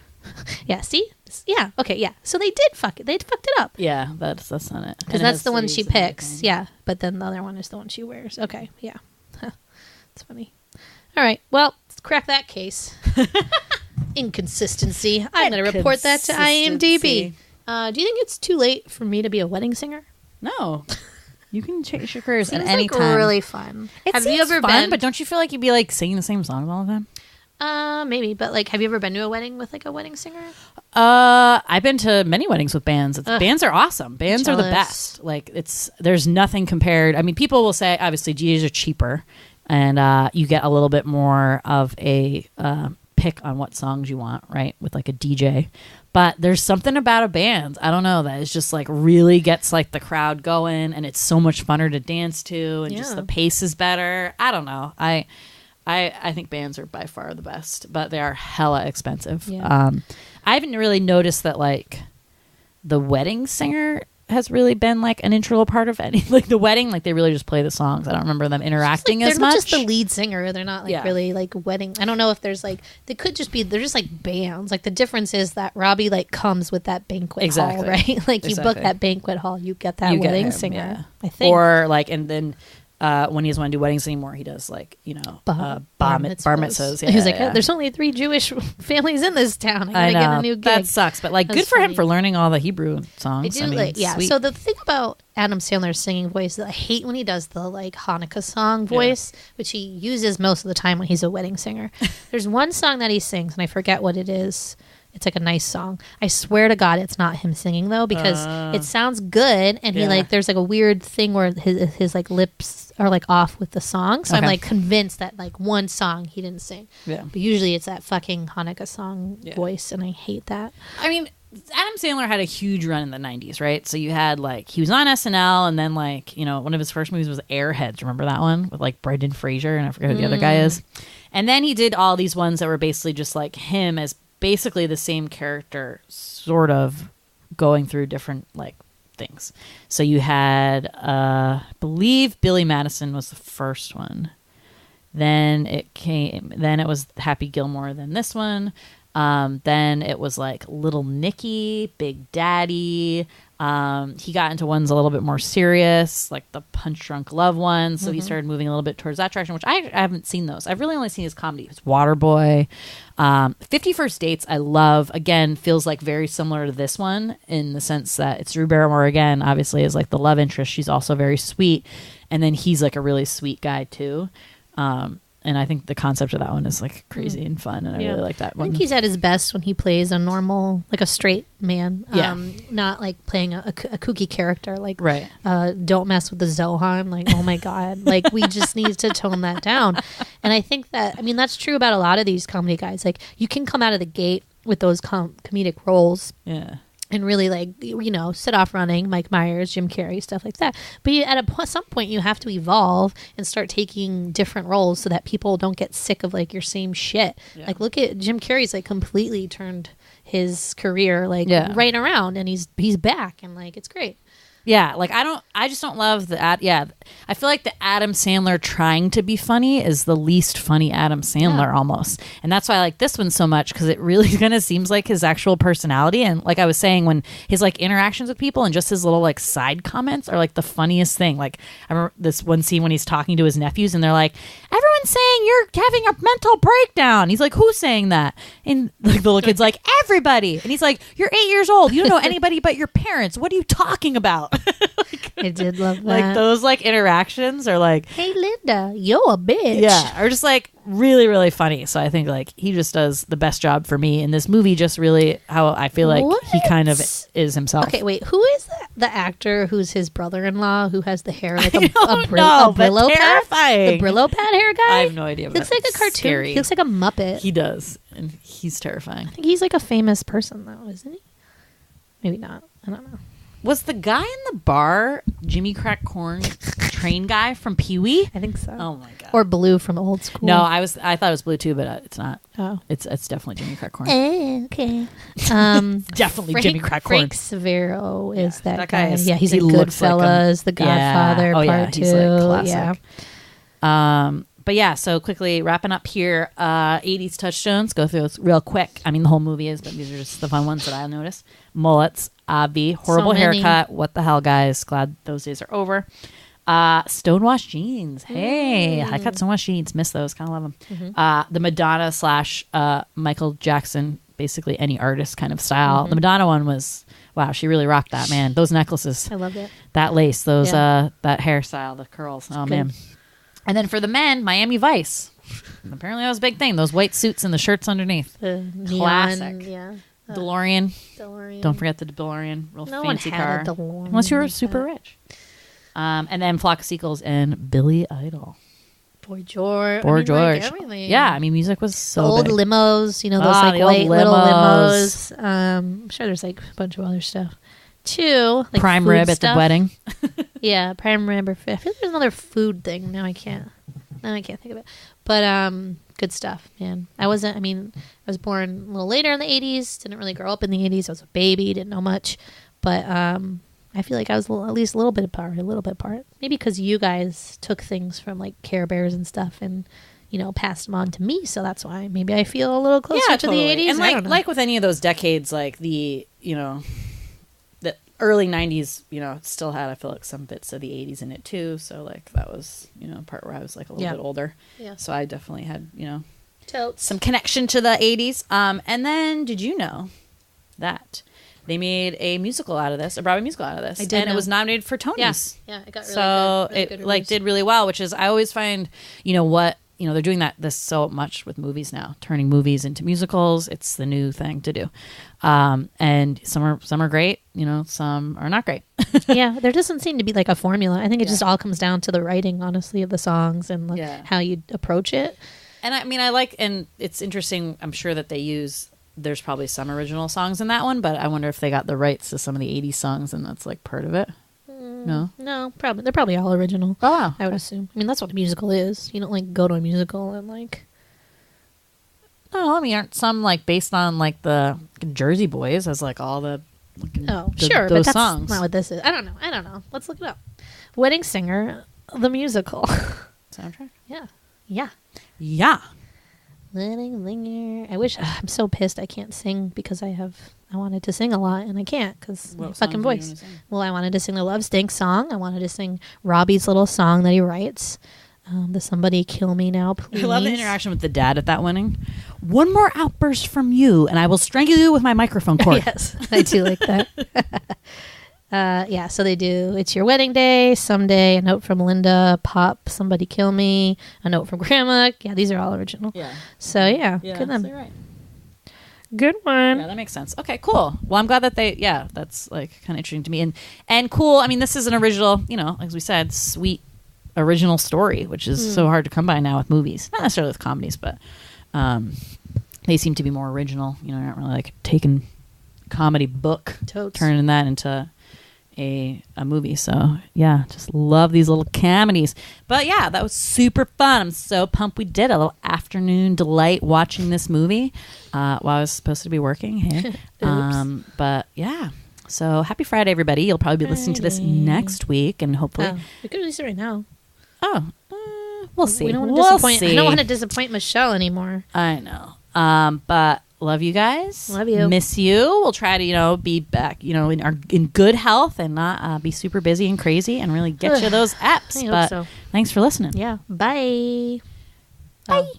Yeah. See. Yeah. Okay. Yeah. So they did fuck it. They fucked it up. Yeah, that's not it. Because that's the one she picks. Yeah. But then the other one is the one she wears. Okay. Yeah. It's funny. All right. Well, let's crack that case. Inconsistency. I'm going to report that to IMDb. Do you think it's too late for me to be a wedding singer? No. You can change your careers Seems at any like time. really fun. Have you ever been? But don't you feel like you'd be like singing the same songs all the time? Maybe. But like, have you ever been to a wedding with like a wedding singer? I've been to many weddings with bands. Bands are awesome. Bands are the best. Like there's nothing compared. I mean, people will say obviously DJs are cheaper, and you get a little bit more of a pick on what songs you want, right? With like a DJ. But there's something about a band, I don't know, that is just like really gets like the crowd going, and it's so much funner to dance to, and just the pace is better. I don't know. I think bands are by far the best, but they are hella expensive. Yeah. I haven't really noticed that like the wedding singer has really been like an integral part of any like the wedding. Like they really just play the songs. I don't remember them interacting as much. They're just the lead singer. They're not like really like wedding. I don't know if there's like they could just be. They're just like bands. Like the difference is that Robbie like comes with that banquet hall, right? Like you book that banquet hall, you get that wedding singer. Yeah. I think. Or like and then. When he doesn't want to do weddings anymore, he does like, bar mitzvahs. Yeah, he's like, there's only 3 Jewish families in this town. I gotta get a new gig. That sucks. But like, good for him for learning all the Hebrew songs. I do sweet. So the thing about Adam Sandler's singing voice is I hate when he does the like Hanukkah song voice, which he uses most of the time when he's a wedding singer. There's one song that he sings, and I forget what it is. It's like a nice song. I swear to God, it's not him singing though, because it sounds good, and he like there's like a weird thing where his like lips are like off with the song. So I'm like convinced that like one song he didn't sing. Yeah. But usually it's that fucking Hanukkah song voice, and I hate that. I mean, Adam Sandler had a huge run in the 90s, right? So you had like he was on SNL, and then like one of his first movies was Airheads. Remember that one with like Brendan Fraser, and I forget who the other guy is. And then he did all these ones that were basically just like him as basically the same character, sort of going through different like things. So you had, I believe Billy Madison was the first one. Then it was Happy Gilmore. Then this one. Then it was like Little Nicky, Big Daddy. He got into ones a little bit more serious, like the Punch Drunk Love one. So he started moving a little bit towards that direction, which I haven't seen those. I've really only seen his comedy. It's Waterboy. 50 First Dates, I love. Again, feels like very similar to this one in the sense that it's Drew Barrymore again, obviously, is like the love interest. She's also very sweet. And then he's like a really sweet guy too. And I think the concept of that one is like crazy and fun, and I really like that I one. think he's at his best when he plays a normal, like a straight man. Yeah. Not like playing a kooky character. Like, Right. Don't mess with the Zohan. Like, oh my God. Like, we just need to tone that down. And I think that, I mean, that's true about a lot of these comedy guys. Like, you can come out of the gate with those comedic roles. Yeah. And really, like, you know, sit off running, Mike Myers, Jim Carrey, stuff like that. But some point, you have to evolve and start taking different roles so that people don't get sick of, like, your same shit. Yeah. Like, look at Jim Carrey's, like, completely turned his career, like, right around. And he's back. And, like, it's great. Yeah, like I just don't love the I feel like the Adam Sandler trying to be funny is the least funny Adam Sandler almost. And that's why I like this one so much, because it really kind of seems like his actual personality. And like I was saying, when his like interactions with people and just his little like side comments are like the funniest thing. Like I remember this one scene when he's talking to his nephews and they're like, everyone's saying you're having a mental breakdown. He's like, who's saying that? And like the little kid's like, everybody. And he's like, you're 8 years old. You don't know anybody but your parents. What are you talking about? I did love that. Like those like interactions are like, hey Linda, you're a bitch. yeah, or just like really, really funny. So I think like he just does the best job for me in this movie. Just really how I feel like he kind of is himself. Okay, wait, who is the actor who's his brother-in-law who has the hair like a know, Brillo pad? terrifying. The Brillo pad hair guy? I have no idea. Looks like a cartoon. Scary. He looks like a Muppet. He does, and he's terrifying. I think he's like a famous person though, isn't he? Maybe not. I don't know. Was the guy in the bar Jimmy Crack Corn train guy from Pee-wee? I think so. Oh my god. Or Blue from Old School. No, I thought it was Blue too, but it's not. Oh. It's definitely Jimmy Crack Corn. Okay. Definitely Jimmy Crack Corn. Frank Severo is that guy guy. is- Yeah, he's he in looks like Goodfellas, The Godfather, Oh, yeah, Part he's 2. like Yeah. classic. But yeah, so quickly wrapping up here, 80s touchstones. Go through this real quick. I mean, the whole movie is, but these are just the fun ones that I noticed. Mullets, Avi, horrible many. haircut. What the hell, guys? Glad those days are over. Stonewashed jeans. Hey, I got stonewashed jeans. Miss those. Kind of love them. The Madonna / Michael Jackson, basically any artist kind of style. The Madonna one was, wow, she really rocked that, man. Those necklaces. I loved it. That lace, those Yeah. that hairstyle, the curls. Oh, good. man. And then for the men, Miami Vice. Apparently that was a big thing. Those white suits and the shirts underneath. The Classic. neon, yeah. DeLorean. DeLorean. Don't forget the DeLorean. Real No one fancy had car. a DeLorean Unless you were like super that. rich. And then Flock of Seagulls and Billy Idol. Boy George. Boy I mean, George. Like everything. Yeah, I mean, music was The so old big. limos, you know, those like the old white little limos. limos. I'm sure there's like a bunch of other stuff too. Like Prime food rib at stuff. the wedding. Yeah, prime rib. I feel like there's another food thing. Now I can't think of it. But good stuff, man. I was born a little later in the 80s. Didn't really grow up in the 80s. I was a baby. Didn't know much. But I feel like I was at least a little bit part. Maybe because you guys took things from like Care Bears and stuff and, you know, passed them on to me. So that's why maybe I feel a little closer to the 80s. And I don't know. like with any of those decades, like the, you know, the early 90s, you know, still had, I feel like, some bits of the 80s in it too. So like that was, you know, a part where I was like a little bit older. Yeah. So I definitely had, you know, Totes. some connection to the 80s. And then did you know that they made a musical out of this, a Broadway musical out of this? I did And know. it was nominated for Tonys. Yeah, it got really So good. Really it good like reviews. did really well, which is, I always find, you know, they're doing this so much with movies now, turning movies into musicals. It's the new thing to do. And some are great, you know, some are not great. Yeah, there doesn't seem to be like a formula. I think it just all comes down to the writing, honestly, of the songs and like how you approach it. And I mean, and it's interesting. I'm sure that there's probably some original songs in that one, but I wonder if they got the rights to some of the 80s songs and that's like part of it. No, probably they're probably all original. Oh, wow. I would assume. I mean, that's what a musical is. You don't like go to a musical and like. No, I mean, aren't some like based on like the Jersey Boys as like all the Sure, but those that's songs. not what this is. I don't know. Let's look it up. Wedding Singer, the musical. Soundtrack? Yeah. Wedding Singer. I wish. I'm so pissed. I can't sing because I wanted to sing a lot and I can't because my What fucking songs do you voice. wanna sing? Well, I wanted to sing the Love Stink song. I wanted to sing Robbie's little song that he writes. The Somebody Kill Me Now, Please. I love the interaction with the dad at that wedding. One more outburst from you, and I will strangle you with my microphone cord. Yes, I do like that. Yeah, so they do It's Your Wedding Day, Someday, A Note from Linda, Pop, Somebody Kill Me, A Note from Grandma. Yeah, these are all original. Yeah. So yeah, good so them. you're right. Good one. Yeah, that makes sense. Okay, cool. Well, I'm glad that that's like kind of interesting to me and cool. I mean, this is an original, as we said, sweet original story, which is so hard to come by now with movies. Not necessarily with comedies, but they seem to be more original. Not really like taking comedy book, Totes. turning that into a movie. So yeah, just love these little comedies. But yeah, that was super fun. I'm so pumped we did a little afternoon delight watching this movie while I was supposed to be working. Hey, but yeah. So happy Friday, everybody! You'll probably be listening to this next week, and hopefully, we could release it right now. Oh, we'll see. We don't want to we'll disappoint. see. I don't want to disappoint Michelle anymore. I know. But love you guys. Love you. Miss you. We'll try to, be back, in good health and not be super busy and crazy and really get you those apps. I hope but so. Thanks for listening. Yeah. Bye. Bye.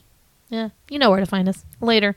Yeah. You know where to find us. Later.